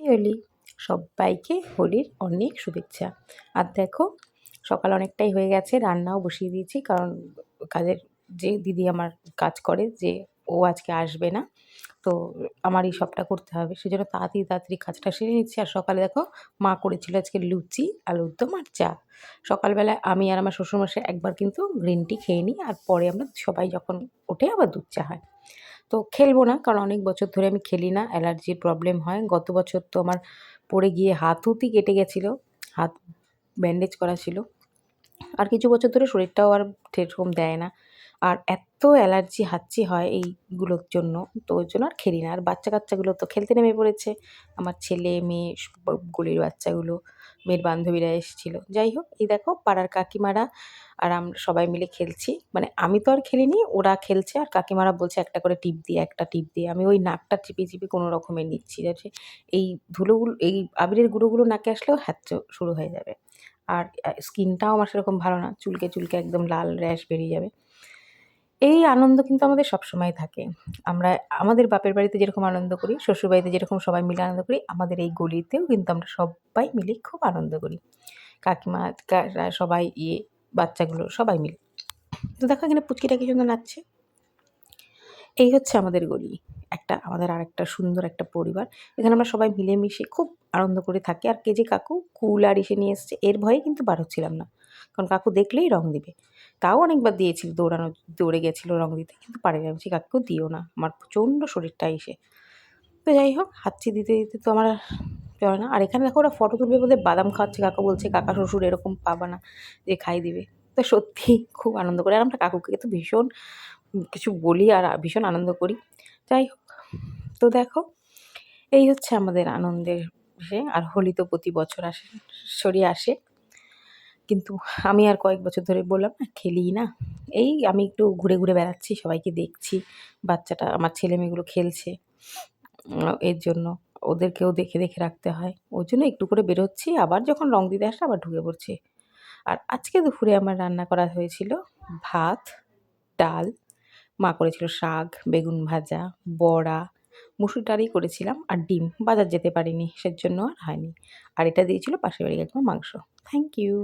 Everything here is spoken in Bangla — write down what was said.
হোলি। সবাইকে হোলির অনেক শুভেচ্ছা। আর দেখো সকাল অনেকটাই হয়ে গেছে, রান্নাও বসিয়ে দিয়েছি, কারণ কাজের যে দিদি আমার কাজ করে, যে ও আজকে আসবে না, তো আমারই সবটা করতে হবে, সেজন্য তাড়াতাড়ি তাড়াতাড়ি কাজটা সেরে নিচ্ছি। আর সকালে দেখো মা করেছিল আজকে লুচি, আলুর দম আর চা। সকালবেলায় আমি আর আমার শ্বশুরমশাই একবার কিন্তু গ্রিন টি খেয়ে নিই, আর পরে আমরা সবাই যখন ওঠে আবার দুধ চা হয়। তো খেলবো না, কারণ অনেক বছর ধরে আমি খেলি না, অ্যালার্জির প্রবলেম হয়। গত বছর তো আমার পড়ে গিয়ে হাত হুতি কেটে গেছিলো, হাত ব্যান্ডেজ করা ছিল। আর কিছু বছর ধরে শরীরটাও আর সেরকম দেয় না। আর এত অ্যালার্জি হাঁচি হয় এইগুলোর জন্য, তো ওই জন্য আর খেলি না। আর বাচ্চা-কাচ্চাগুলো তো খেলতে নেমে পড়েছে। আমার ছেলে, মেয়ে, গলির বাচ্চাগুলো, মেয়ের বান্ধবীরা এসেছিল। যাই হোক, এই দেখো পাড়ার কাকিমারা আর আমরা সবাই মিলে খেলছি। মানে আমি তো আর খেলিনি, ওরা খেলছে, আর কাকিমারা বলছে একটা করে টিপ দিয়ে, একটা টিপ দিয়ে। আমি ওই নাকটা চিপে, চিপে কোনো রকমে নিচ্ছি, যাতে এই ধুলোগুলো, এই আবিরের গুঁড়োগুলো নাকে আসলেও হ্যাচ্চো শুরু হয়ে যাবে। আর স্কিনটাও আমার সেরকম ভালো না, চুলকে, চুলকে একদম লাল র্যাশ বেরিয়ে যাবে। এই আনন্দ কিন্তু আমাদের সবসময় থাকে। আমরা আমাদের বাপের বাড়িতে যেরকম আনন্দ করি, শ্বশুরবাড়িতে যেরকম সবাই মিলে আনন্দ করি, আমাদের এই গলিতেও কিন্তু আমরা সবাই মিলে খুব আনন্দ করি। কাকিমা রা সবাই বাচ্চাগুলো সবাই মিলে। তো দেখো এখানে পুচকিটা কি সুন্দর নাচছে। এই হচ্ছে আমাদের গলি। আমাদের আরেকটা সুন্দর একটা পরিবার। এখানে আমরা সবাই মিলেমিশে খুব আনন্দ করে থাকি। আর কে যে কাকু কুলার ইসে নিয়ে এসছে, এর ভয়ে কিন্তু বার হচ্ছিলাম না। কারণ কাকু দেখলেই রং দিবে। তাও অনেকবার দিয়েছিল, দৌড়ে গেছিল রং দিতে, কিন্তু পারেনি। আমি বলছি, কাকু দিও না, আমার প্রচণ্ড শরীরটা ইসে। তো যাই হোক, হাঁচি দিতে, দিতে তো আমার আর চলে না। আর এখানে দেখো ওরা ফটো তুলবে বলে বাদাম খাওয়াচ্ছে। কাকু বলছে, কাকা শ্বশুর এরকম পাবা না যে খাইয়ে দিবে। তো সত্যি খুব আনন্দ করে। আর আমরা কাকুকে তো ভীষণ কিছু বলি আর ভীষণ আনন্দ করি। যাই হোক, তো দেখো এই হচ্ছে আমাদের আনন্দের ইসে। আর হোলি তো প্রতি বছর আসে, কিন্তু আমি আর কয়েক বছর ধরে বললাম না খেলিই না। এই আমি একটু ঘুরে, ঘুরে বেড়াচ্ছি, সবাইকে দেখছি। বাচ্চাটা আমার ছেলেমেয়েগুলো খেলছে। এর জন্য ওদেরকেও দেখে, দেখে রাখতে হয়। ওই জন্য একটু করে বেরোচ্ছি, আবার যখন রং দিতে আসে আবার ঢুকে পড়ছি। আর আজকে দুপুরে আমার রান্না করা হয়েছিল ভাত, ডাল, মা করেছিল শাক, বেগুন ভাজা, বড়া, মুসুর ডালই করেছিলাম, আর ডিম। বাজার যেতে পারিনি, সেজন্য আর হয়নি। আর এটা দিয়েছিল পাশের বাড়ির কাকিমা মাংস। Thank you.